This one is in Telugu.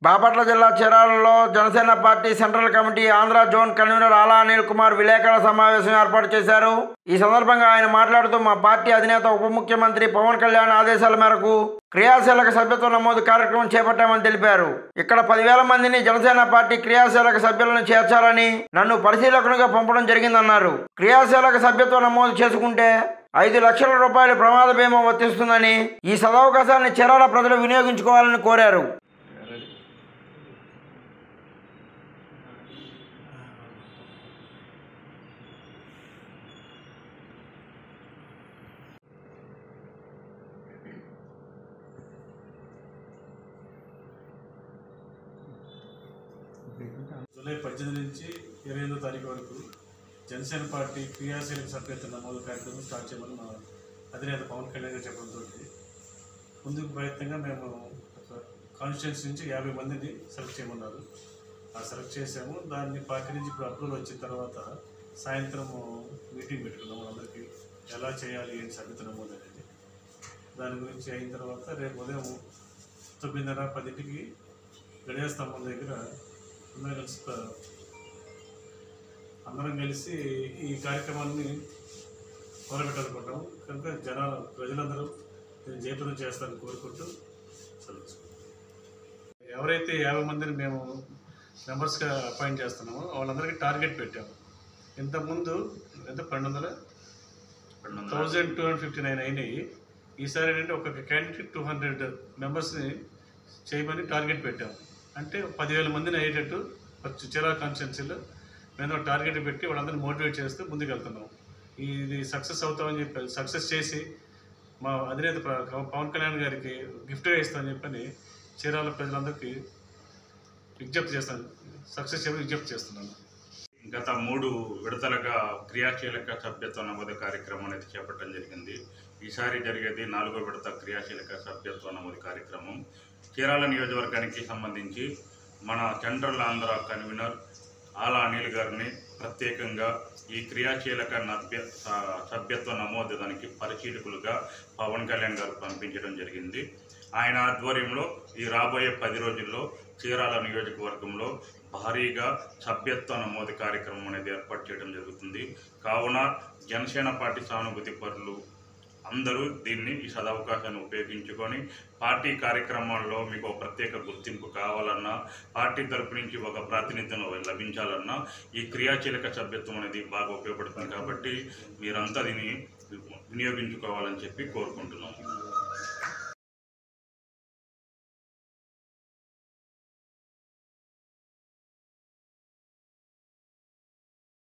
బాపట్ల జిల్లా చీరాలలో Janasena party central committee Andhra zone convener Ala Anil Kumar విలేకరుల సమావేశం ఏర్పాటు చేశారు. ఈ సందర్భంగా ఆయన మాట్లాడుతూ మా పార్టీ అధినేత ఉప ముఖ్యమంత్రి పవన్ కళ్యాణ్ ఆదేశాల మేరకు క్రియాశీలక సభ్యత్వ నమోదు కార్యక్రమం చేపట్టామని తెలిపారు. ఇక్కడ 10,000 మందిని జనసేన పార్టీ క్రియాశీలక సభ్యులను చేర్చాలని నన్ను పరిశీలకునిగా పంపడం జరిగిందన్నారు. క్రియాశీలక సభ్యత్వ నమోదు చేసుకుంటే 5 లక్షల రూపాయల ప్రమాద బీమా వర్తిస్తుందని, ఈ సదవకాశాన్ని చీరాల ప్రజలు వినియోగించుకోవాలని కోరారు. జూలై 18 నుంచి 28వ తారీఖు వరకు జనసేన పార్టీ క్రియాశీలక సభ్యత్వ నమోదు కార్యక్రమం స్టార్ట్ చేయమని మా అధినేత పవన్ కళ్యాణ్ గారు చెప్పడంతో ముందుకు ప్రయత్నంగా మేము కాన్స్టిట్యున్సీ నుంచి 50 మందిని సెలెక్ట్ చేయమన్నారు. సెలెక్ట్ చేసాము. దాన్ని పార్టీ నుంచి ఇప్పుడు అప్రూవల్ వచ్చిన తర్వాత సాయంత్రం మీటింగ్ పెట్టుకున్నాము. అందరికీ ఎలా చేయాలి ఏంటి సభ్యత్వ నమోదు అనేది. దాని గురించి అయిన తర్వాత రేపు ఉదయం 9:30-10కి గడియార స్తంభం దగ్గర అందరం కలిసి ఈ కార్యక్రమాన్ని మొదలుపెట్టాలనుకుంటాము. కనుక ప్రజలందరూ దీన్ని జయప్రదం చేస్తారని కోరుకుంటూ ఎవరైతే 50 మందిని మేము మెంబర్స్గా అపాయింట్ చేస్తున్నామో వాళ్ళందరికీ టార్గెట్ పెట్టాము. ఇంతకుముందు ఎంత 1259 అయినాయి. ఈసారి ఏంటంటే ఒక్కొక్క క్యాండిడేట్ 200 మెంబర్స్ని చేయమని టార్గెట్ పెట్టాము. అంటే 10,000 మందిని అయ్యేటట్టు చీరాల కాన్స్టిట్యున్సీలో మేము టార్గెట్ పెట్టి వాళ్ళందరినీ మోటివేట్ చేస్తూ ముందుకు వెళ్తున్నాం. ఇది సక్సెస్ అవుతామని చెప్పి సక్సెస్ చేసి మా అధినేత పవన్ కళ్యాణ్ గారికి గిఫ్ట్గా ఇస్తామని చెప్పని చీరాల ప్రజలందరికీ విజ్ఞప్తి చేస్తాను. సక్సెస్ చేయమని విజ్ఞప్తి చేస్తున్నాను. గత 3 విడతలుగా క్రియాశీలక సభ్యత్వ నమోదు కార్యక్రమం అనేది చేపట్టడం జరిగింది. ఈసారి జరిగేది 4వ విడత క్రియాశీలక సభ్యత్వ నమోదు కార్యక్రమం. చీరాల నియోజకవర్గానికి సంబంధించి మన సెంట్రల్ ఆంధ్ర కన్వీనర్ ఆలా అనిల్ గారిని ప్రత్యేకంగా ఈ క్రియాశీలక సభ్యత్వ నమోదు దానికి పరిశీలకులుగా పవన్ కళ్యాణ్ గారు పంపించడం జరిగింది. ఆయన ఆధ్వర్యంలో ఈ రాబోయే 10 రోజుల్లో చీరాల నియోజకవర్గంలో భారీగా సభ్యత్వ నమోదు కార్యక్రమం అనేది ఏర్పాటు చేయడం జరుగుతుంది. కావున జనసేన పార్టీ సానుభూతి పరులు అందరూ దీన్ని ఈ సదవకాశాన్ని ఉపయోగించుకొని పార్టీ కార్యక్రమాల్లో మీకు ప్రత్యేక గుర్తింపు కావాలన్నా, పార్టీ తరపు నుంచి ఒక ప్రాతినిధ్యం లభించాలన్నా ఈ క్రియాశీలక సభ్యత్వం అనేది బాగా ఉపయోగపడుతుంది. కాబట్టి మీరంతా దీన్ని వినియోగించుకోవాలని చెప్పి కోరుకుంటున్నాం.